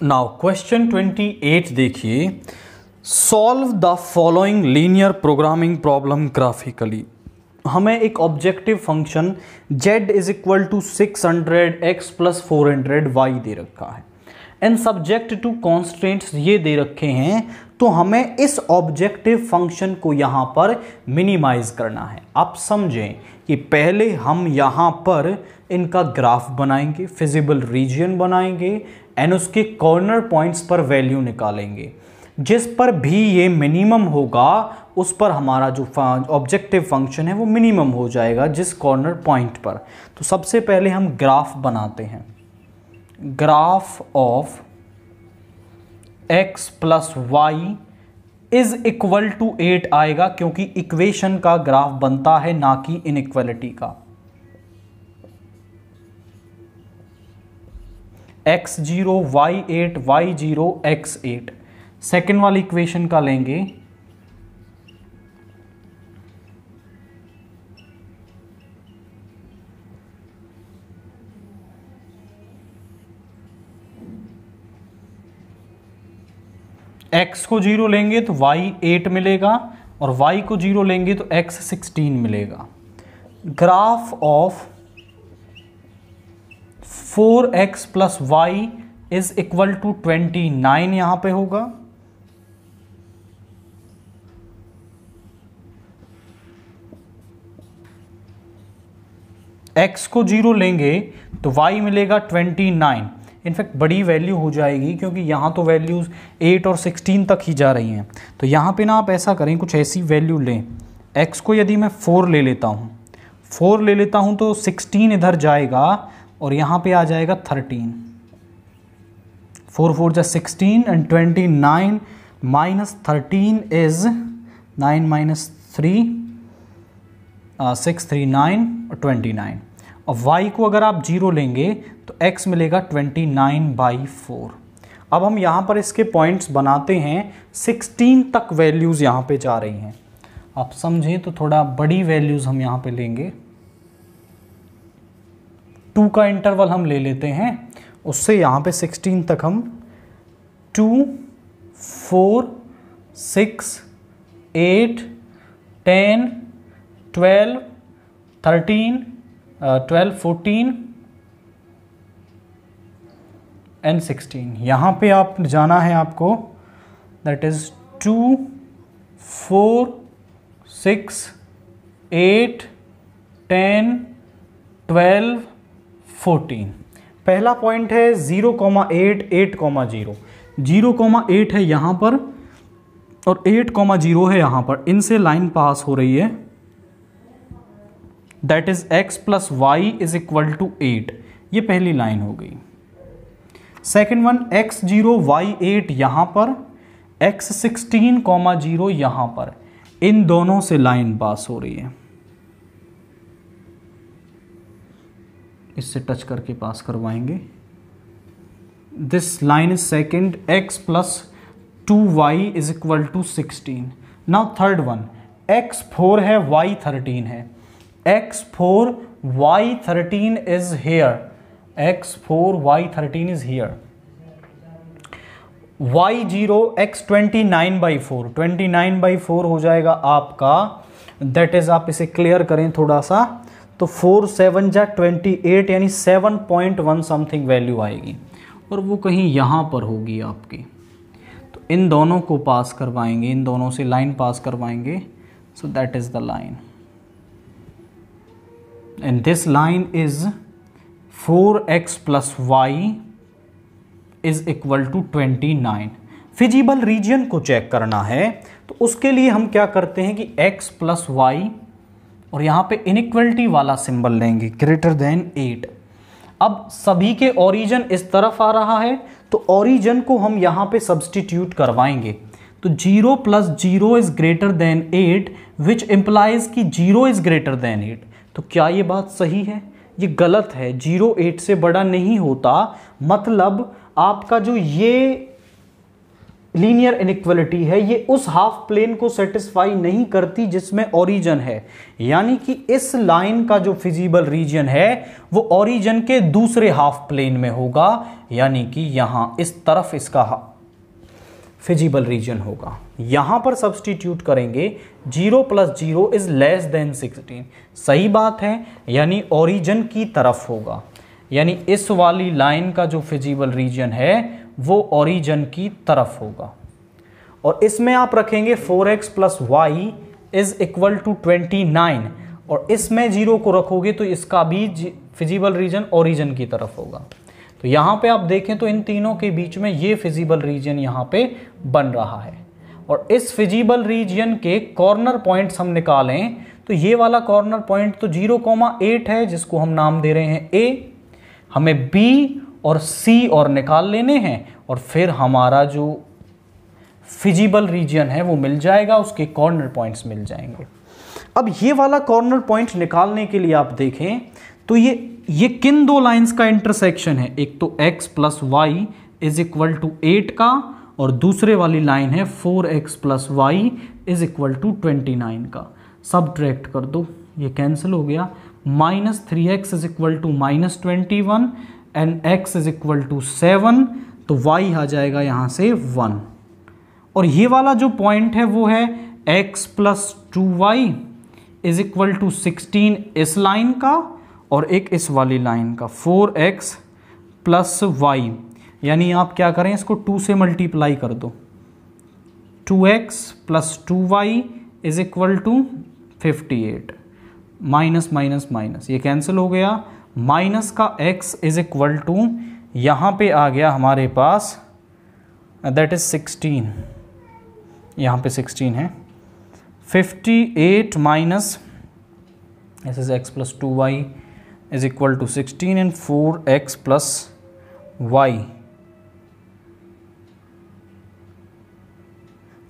Now question 28 देखिए, solve the following linear programming problem graphically. हमें एक objective function z is equal to 600 x plus 400 y दे रखा है एंड सब्जेक्ट टू कॉन्स्टेंट्स ये दे रखे हैं, तो हमें इस ऑब्जेक्टिव फंक्शन को यहाँ पर मिनिमाइज करना है। आप समझें कि पहले हम यहाँ पर इनका ग्राफ बनाएंगे, फिजिबल रीजन बनाएंगे एंड उसके कॉर्नर पॉइंट्स पर वैल्यू निकालेंगे। जिस पर भी ये मिनिमम होगा उस पर हमारा जो ऑब्जेक्टिव फंक्शन है वो मिनिमम हो जाएगा, जिस कॉर्नर पॉइंट पर। तो सबसे पहले हम ग्राफ बनाते हैं। Graph of x plus y is equal to 8 आएगा, क्योंकि इक्वेशन का ग्राफ बनता है ना कि इनइक्वालिटी का। x0 y8 y0 x8 second वाली इक्वेशन का लेंगे। x को 0 लेंगे तो y8 मिलेगा और y को 0 लेंगे तो x16 मिलेगा। Graph of 4x plus y is equal to 29 यहां पे होगा। x को 0 लेंगे तो y मिलेगा 29। इनफैक्ट बड़ी वैल्यू हो जाएगी, क्योंकि यहाँ तो वैल्यूज़ 8 और 16 तक ही जा रही हैं। तो यहाँ पे ना आप ऐसा करें, कुछ ऐसी वैल्यू लें। x को यदि मैं 4 ले लेता हूँ तो 16 इधर जाएगा और यहाँ पे आ जाएगा 13। 4 4 जा 16 एंड 29 माइनस 13 इज 9 माइनस 3 6 3 9 और 29। और y को अगर आप 0 लेंगे तो x मिलेगा 29/4। अब हम यहाँ पर इसके पॉइंट्स बनाते हैं। 16 तक वैल्यूज़ यहाँ पे जा रही हैं। आप समझें तो थोड़ा बड़ी वैल्यूज़ हम यहाँ पे लेंगे। 2 का इंटरवल हम ले लेते हैं, उससे यहाँ पे 16 तक हम 2 4 6 8 10 12 13 12 14 एंड 16 यहाँ पे आप जाना है आपको। That is 2 4 6 8 10 12 14। पहला पॉइंट है 0,8 8,0। 0,8 है यहाँ पर और 8,0 है यहाँ पर। इनसे लाइन पास हो रही है। That is x plus y is equal to 8। ये पहली लाइन हो गई। सेकेंड वन x0 y8 यहाँ पर, x16, 0 यहाँ पर। इन दोनों से लाइन पास हो रही है। इससे टच करके पास करवाएंगे। This line is second x plus 2y is equal to 16। Now third one x4 है y13 है। x4 y13 is here. x4 y13 is here. y0 x29/4 29/4 हो जाएगा आपका। दैट इज, आप इसे क्लियर करें थोड़ा सा तो 4 7 जा 28 यानी 7.1 समथिंग वैल्यू आएगी और वो कहीं यहाँ पर होगी आपकी। तो इन दोनों को पास करवाएंगे, इन दोनों से लाइन पास करवाएंगे। So that is the line and this line is 4x plus y is equal to 29। Feasible region को चेक करना है तो उसके लिए हम क्या करते हैं कि x प्लस वाई और यहाँ पे इनइक्वलिटी वाला सिंबल लेंगे, ग्रेटर देन 8। अब सभी के ओरिजिन इस तरफ आ रहा है तो ओरिजिन को हम यहाँ पे सब्सटीट्यूट करवाएंगे। तो 0 plus 0 is greater than 8 which implies कि 0 इज ग्रेटर देन 8। तो क्या ये बात सही है? ये गलत है। 0 8 से बड़ा नहीं होता। मतलब आपका जो ये लीनियर इनइक्वालिटी है, ये उस हाफ प्लेन को सेटिस्फाई नहीं करती जिसमें ओरिजिन है, यानी कि इस लाइन का जो फिजिबल रीजन है वो ओरिजिन के दूसरे हाफ प्लेन में होगा, यानी कि यहां इस तरफ इसका फिजिबल रीजन होगा। यहां पर सब्स्टिट्यूट करेंगे 0 + 0 इज लेस देन 16, सही बात है, यानी ओरिजिन की तरफ होगा, यानी इस वाली लाइन का जो फिजिबल रीजन है वो ओरिजिन की तरफ होगा। और इसमें आप रखेंगे 4x + y is equal to 29, और इसमें 0 को रखोगे तो इसका भी फिजिबल रीजन ओरिजिन की तरफ होगा। तो यहाँ पे आप देखें तो इन तीनों के बीच में ये फिजिबल रीजन यहाँ पे बन रहा है, और इस फिजिबल रीजन के कॉर्नर पॉइंट्स हम निकालें तो ये वाला कॉर्नर पॉइंट तो 0,8 है जिसको हम नाम दे रहे हैं A, हमें B और C और निकाल लेने हैं, और फिर हमारा जो फिजिबल रीजन है वो मिल जाएगा, उसके कॉर्नर पॉइंट्स मिल जाएंगे। अब ये वाला कॉर्नर पॉइंट निकालने के लिए आप देखें तो ये किन दो लाइंस का इंटरसेक्शन है, एक तो x + y is equal to 8 का, और दूसरे वाली लाइन है 4x + y is equal to 29 का। सब्ट्रैक्ट कर दो, ये कैंसिल हो गया, -3x is equal to -21 and x is equal to 7, तो y आ जाएगा यहाँ से 1। और ये वाला जो पॉइंट है वो है x + 2y is equal to 16 इस लाइन का, और एक इस वाली लाइन का 4x + y, यानी आप क्या करें इसको 2 से मल्टीप्लाई कर दो, 2x + 2y is equal to 58, minus minus minus ये कैंसिल हो गया, माइनस का x इज इक्वल टू यहाँ पे आ गया हमारे पास दैट इज 16, यहाँ पे 16 है, 58 minus this is x + 2y is equal to 16 and 4x + y.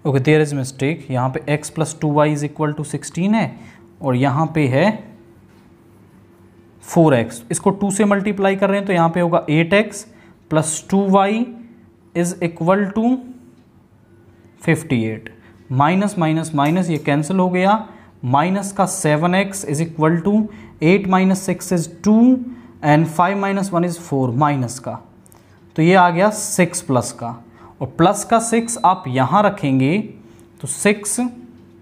Okay, there is mistake, यहाँ पे x + 2y is equal to 16 है, और यहाँ पे है 4x, इसको 2 से मल्टीप्लाई कर रहे हैं तो यहाँ पे होगा 8x + 2y is equal to 58, minus minus minus ये कैंसिल हो गया, माइनस का 7x is equal to 8 - 6 is 2 and 5 - 1 is 4, minus का, तो ये आ गया 6 प्लस का, और प्लस का 6 आप यहाँ रखेंगे तो 6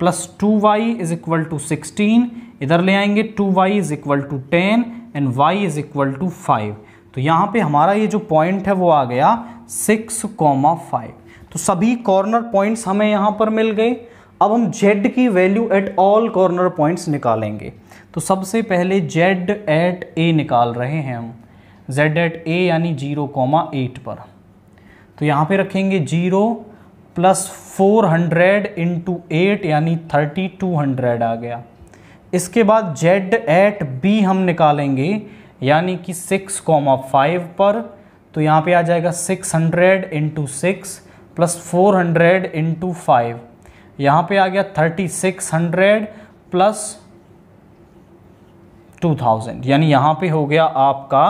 + 2y इज इक्वल टू 16, इधर ले आएंगे 2y is equal to 10 and y is equal to 5, तो यहाँ पे हमारा ये जो पॉइंट है वो आ गया 6,5। तो सभी कॉर्नर पॉइंट्स हमें यहाँ पर मिल गए। अब हम z की value at all corner points निकालेंगे। तो सबसे पहले z एट a निकाल रहे हैं हम, z एट a यानी 0,8 पर। तो यहाँ पे रखेंगे 0 + 400 × 8 यानी 3200 आ गया। इसके बाद z एट b हम निकालेंगे यानी कि 6,5 पर। तो यहाँ पे आ जाएगा 600 × 6 + 400 × 5, यहाँ पे आ गया 3600 + 2000, यानी यहाँ पे हो गया आपका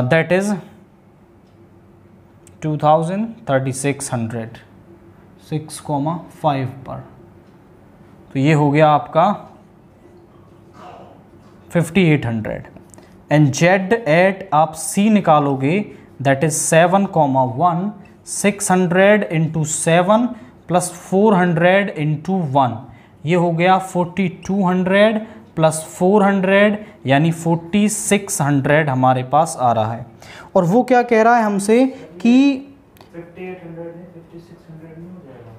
दैट इज 2000 3600 6,5 पर। तो ये हो गया आपका 5800 एंड z एट आप c निकालोगे दैट इज 7,1 600 × 7 + 400 × 1, ये हो गया 4200 + 400 यानी 4600 हमारे पास आ रहा है। और वो क्या कह रहा है हमसे कि 5800 में 5600 नहीं हो जाएगा?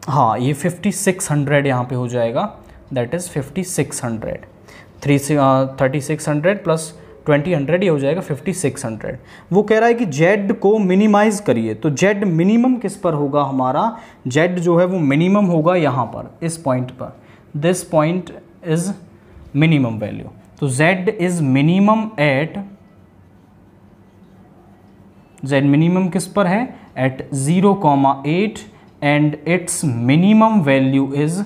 हाँ, ये 5600 यहाँ पे हो जाएगा, दैट इज़ 5600 3600 + 2000 ये हो जाएगा 5600। वो कह रहा है कि z को मिनिमाइज करिए, तो z मिनिमम किस पर होगा हमारा, z जो है वो मिनिमम होगा यहाँ पर, इस पॉइंट पर, this point is minimum value. तो z is minimum at, z minimum किस पर है, at 0,8 and it's minimum value is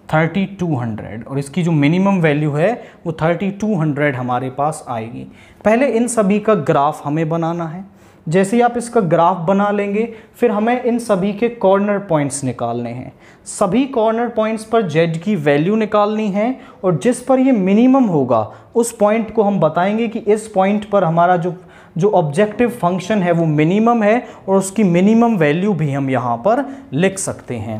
0,8 3200 और इसकी जो मिनिमम वैल्यू है वो 3200 हमारे पास आएगी। पहले इन सभी का ग्राफ हमें बनाना है। जैसे ही आप इसका ग्राफ बना लेंगे फिर हमें इन सभी के कॉर्नर पॉइंट्स निकालने हैं। सभी कॉर्नर पॉइंट्स पर z की वैल्यू निकालनी है और जिस पर ये मिनिमम होगा उस पॉइंट को हम बताएंगे कि इस पॉइंट पर हमारा जो ऑब्जेक्टिव फंक्शन है वो मिनिमम है और उसकी मिनिमम वैल्यू भी हम यहाँ पर लिख सकते हैं।